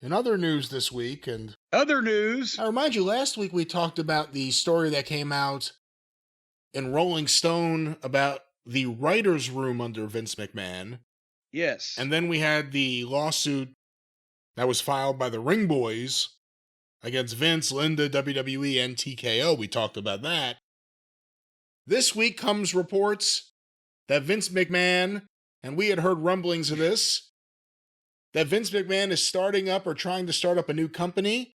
In other news this week, and Other news. I remind you, last week we talked about the story that came out in Rolling Stone about the writer's room under Vince McMahon. Yes. And then we had the lawsuit that was filed by the Ring Boys against Vince, Linda, WWE, and TKO. We talked about that. This week comes reports that Vince McMahon, and we had heard rumblings of this, that Vince McMahon is starting up or trying to start up a new company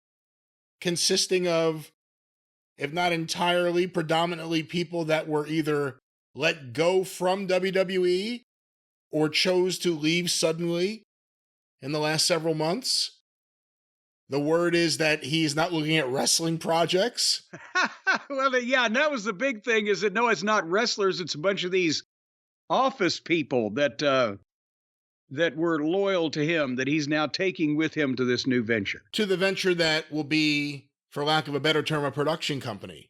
consisting of, if not entirely, predominantly people that were either let go from WWE or chose to leave suddenly in the last several months. The word is that he's not looking at wrestling projects. Well, yeah, and that was the big thing is that no, it's not wrestlers. It's a bunch of these office people that were loyal to him that he's now taking with him to this new venture. To the venture that will be, for lack of a better term, a production company.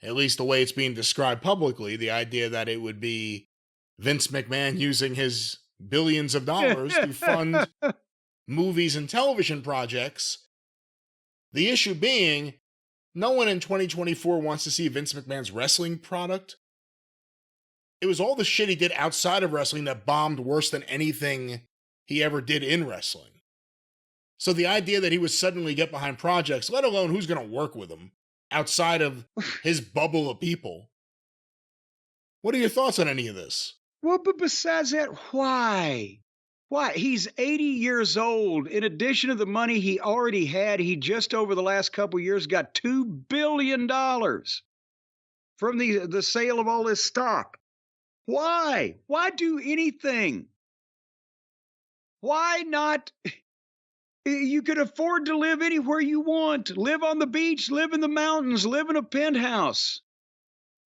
At least the way it's being described publicly, the idea that it would be Vince McMahon using his billions of dollars to fund movies and television projects. The issue being, no one in 2024 wants to see Vince McMahon's wrestling product. It was all the shit he did outside of wrestling that bombed worse than anything he ever did in wrestling. So the idea that he would suddenly get behind projects, let alone who's going to work with him, outside of his bubble of people. What are your thoughts on any of this? Well, but besides that, why? Why? He's 80 years old. In addition to the money he already had, he just over the last couple of years got $2 billion from the sale of all this stock. Why? Why do anything? Why not? You could afford to live anywhere you want. Live on the beach, live in the mountains, live in a penthouse.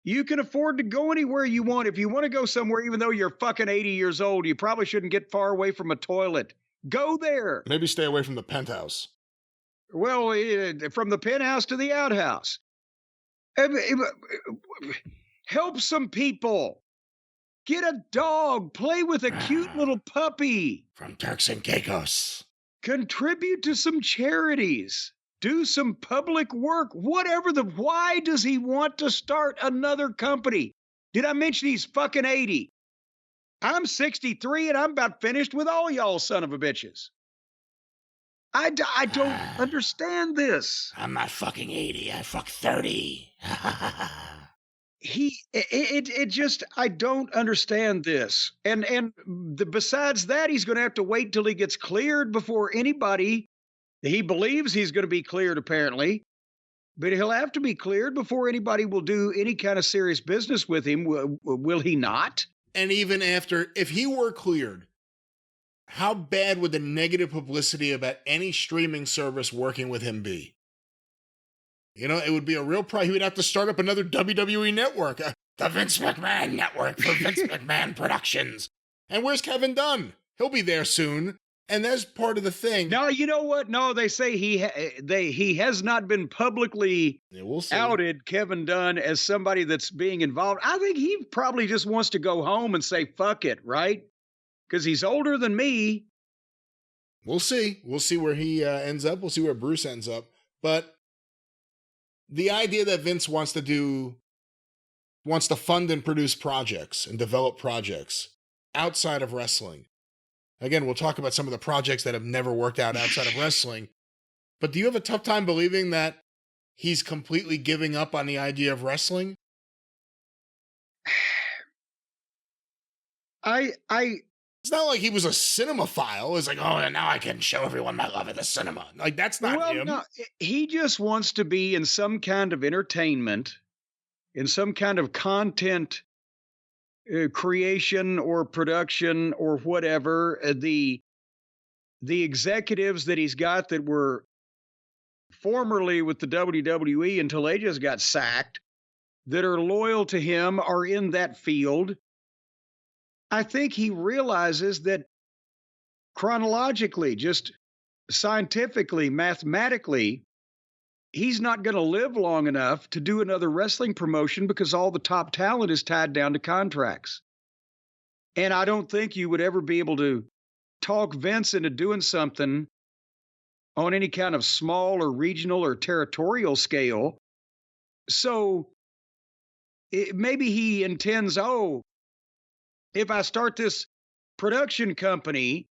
You can afford to go anywhere you want. If you want to go somewhere, even though you're fucking 80 years old, you probably shouldn't get far away from a toilet. Go there. Maybe stay away from the penthouse. Well, from the penthouse to the outhouse. Help some people. Get a dog. Play with a cute little puppy. From Turks and Caicos. Contribute to some charities. Do some public work. Why does he want to start another company? Did I mention he's fucking 80? I'm 63 and I'm about finished with all y'all son of a bitches. I don't understand this. I'm not fucking 80. I fuck 30. I don't understand this. Besides that, he's going to have to wait till he gets cleared before anybody. He believes he's going to be cleared, apparently, but he'll have to be cleared before anybody will do any kind of serious business with him. Will he not? And even after, if he were cleared, how bad would the negative publicity about any streaming service working with him be? You know, it would be a real problem. He would have to start up another WWE network, the Vince McMahon Network for Vince McMahon Productions. And where's Kevin Dunn? He'll be there soon. And that's part of the thing. No, you know what? No, they say he has not been publicly outed, Kevin Dunn, as somebody that's being involved. I think he probably just wants to go home and say, fuck it, right? Because he's older than me. We'll see. We'll see where he ends up. We'll see where Bruce ends up. But the idea that Vince wants to fund and produce projects and develop projects outside of wrestling. Again, we'll talk about some of the projects that have never worked out outside of wrestling. But do you have a tough time believing that he's completely giving up on the idea of wrestling? It's not like he was a cinemaphile. It's like, oh, now I can show everyone my love of the cinema. Like, that's not him. No, he just wants to be in some kind of entertainment, in some kind of content creation or production or whatever. The executives that he's got that were formerly with the WWE until they just got sacked, that are loyal to him, are in that field. I think he realizes that chronologically, just scientifically, mathematically, he's not going to live long enough to do another wrestling promotion because all the top talent is tied down to contracts. And I don't think you would ever be able to talk Vince into doing something on any kind of small or regional or territorial scale. So maybe he intends, oh, if I start this production company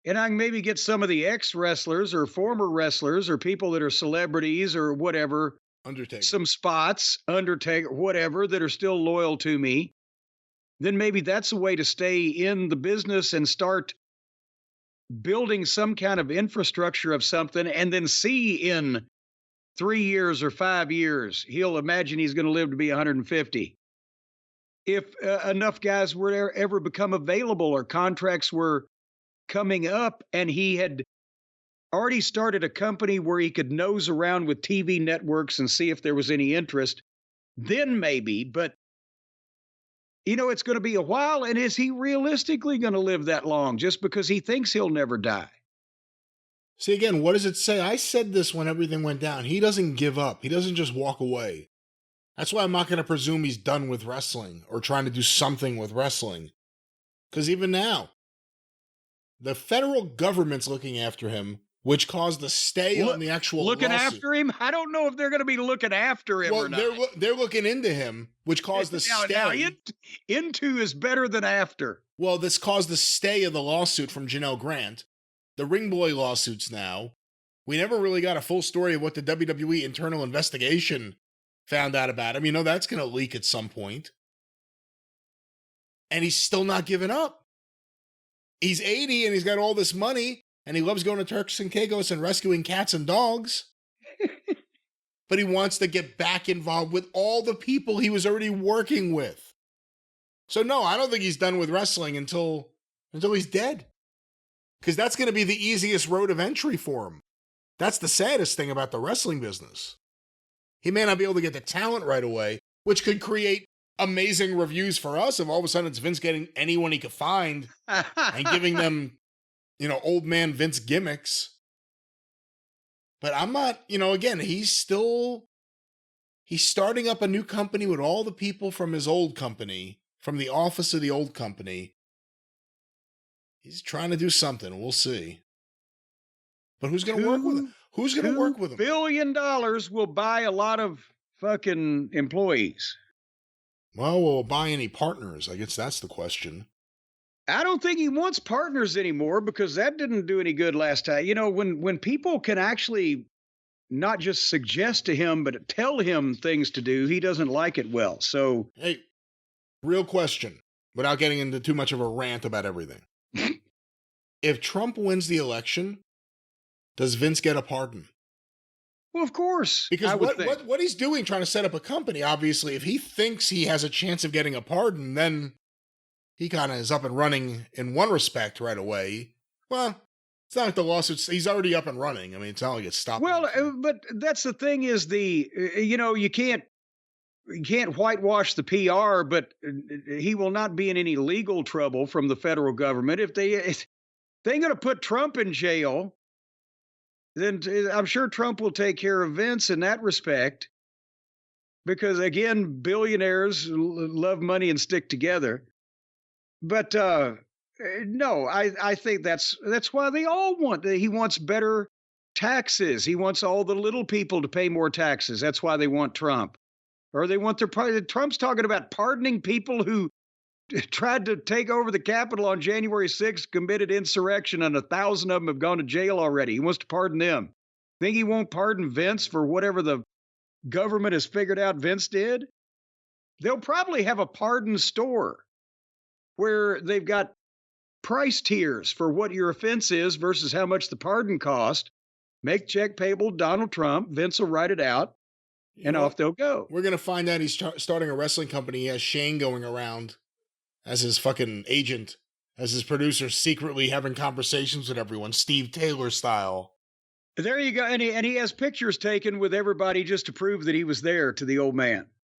and I can maybe get some of the ex-wrestlers or former wrestlers or people that are celebrities or whatever, Undertaker. some spots, Undertaker, whatever, that are still loyal to me, then maybe that's a way to stay in the business and start building some kind of infrastructure of something, and then see in 3 years or 5 years, he'll imagine he's going to live to be 150. If enough guys were to ever become available or contracts were coming up and he had already started a company where he could nose around with TV networks and see if there was any interest, then maybe. But it's going to be a while. And is he realistically going to live that long just because he thinks he'll never die? See, again, what does it say? I said this when everything went down. He doesn't give up. He doesn't just walk away. That's why I'm not going to presume he's done with wrestling or trying to do something with wrestling. Because even now, the federal government's looking after him, which caused the stay on the actual looking lawsuit. After him? I don't know if they're going to be looking after him or not. They're looking into him, which caused the stay. Now, into is better than after. Well, this caused the stay of the lawsuit from Janelle Grant. The Ring Boy lawsuits now. We never really got a full story of what the WWE internal investigation found out about him. That's going to leak at some point. And he's still not giving up. He's 80 and he's got all this money and he loves going to Turks and Caicos and rescuing cats and dogs. But he wants to get back involved with all the people he was already working with. So no, I don't think he's done with wrestling until he's dead. Because that's going to be the easiest road of entry for him. That's the saddest thing about the wrestling business. He may not be able to get the talent right away, which could create amazing reviews for us if all of a sudden it's Vince getting anyone he could find and giving them, old man Vince gimmicks. But I'm not, again, he's starting up a new company with all the people from his old company, from the office of the old company. He's trying to do something. We'll see. But who's going to work with him? Who's going to work with him? $2 billion will buy a lot of fucking employees. Well, will it buy any partners? I guess that's the question. I don't think he wants partners anymore because that didn't do any good last time. When people can actually not just suggest to him, but tell him things to do, he doesn't like it well. So, hey, real question, without getting into too much of a rant about everything. If Trump wins the election, does Vince get a pardon? Well, of course. Because what he's doing, trying to set up a company, obviously, if he thinks he has a chance of getting a pardon, then he kind of is up and running in one respect right away. Well, it's not like the lawsuits, he's already up and running. It's not like it's stopped. Well, but that's the thing is you can't whitewash the PR, but he will not be in any legal trouble from the federal government. If they're going to put Trump in jail, then I'm sure Trump will take care of Vince in that respect. Because again, billionaires love money and stick together. But no, I think that's why they all he wants better taxes. He wants all the little people to pay more taxes. That's why they want Trump. Or they want Trump's talking about pardoning people who tried to take over the Capitol on January 6th, committed insurrection, and 1,000 of them have gone to jail already. He wants to pardon them. Think he won't pardon Vince for whatever the government has figured out Vince did? They'll probably have a pardon store where they've got price tiers for what your offense is versus how much the pardon cost. Make check payable Donald Trump. Vince will write it out, and off they'll go. We're going to find out he's starting a wrestling company. He has Shane going around as his fucking agent, as his producer, secretly having conversations with everyone, Steve Taylor style. There you go. And he has pictures taken with everybody just to prove that he was there to the old man.